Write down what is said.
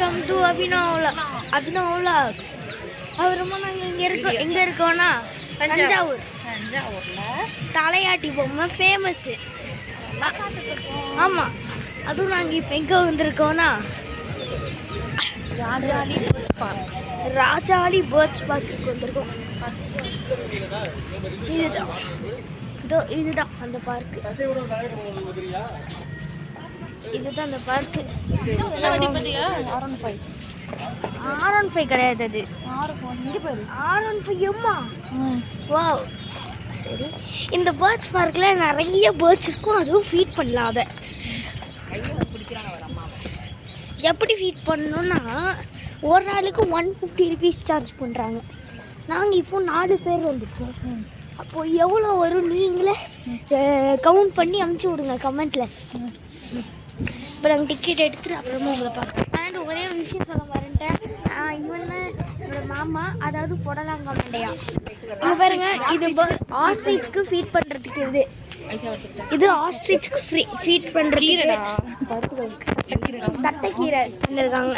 Welcome to Abhinav vlogs. அப்புறமா நாங்கள் எங்கே இருக்கோன்னா தஞ்சாவூரில் தலையாட்டி பொம்மை ஃபேமஸ்ஸு. ஆமாம், அதுவும் நாங்கள் இப்போ எங்கே வந்திருக்கோன்னா ராஜாளி பேர்ட்ஸ் பார்க்குக்கு வந்திருக்கோம். இதுதான் அந்த பார்க்கு. இதுதான் அந்த பார்க்கு. R15 கிடையாது, அது R15 எம்மா. வாவ், சரி. இந்த பேர்ட்ஸ் பார்க்கில் நிறைய பேர்ட்ஸ் இருக்கும், அதுவும் ஃபீட் பண்ணலாம். அதை எப்படி ஃபீட் பண்ணணும்னா ஒரு ஆளுக்கு 150 rupees சார்ஜ் பண்ணுறாங்க. நாங்கள் இப்போ 4 பேர் வந்துருக்கோம். அப்போது எவ்வளோ வரும் நீங்களே கவுண்ட் பண்ணி அனுப்பிச்சி விடுங்க கமெண்ட்டில். இப்போ நாங்கள் டிக்கெட் எடுத்துகிட்டு அப்புறமா உங்களை பார்க்குறோம். அண்ட் ஒரே ஒரு விஷயம் சொல்ல வரேன்ட்டேன். இவன் என்னோட மாமா, அதாவது புடலாங்க மண்டையா. இங்கே பாருங்க, இது ஆஸ்ட்ரிச்சுக்கு ஃபீட் பண்ணுறதுக்கு. இது ஆஸ்ட்ரிச்சுக்கு ஃபீட் பண்ணுறதுக்கு தட்டைக்கீரை இருந்திருக்காங்க.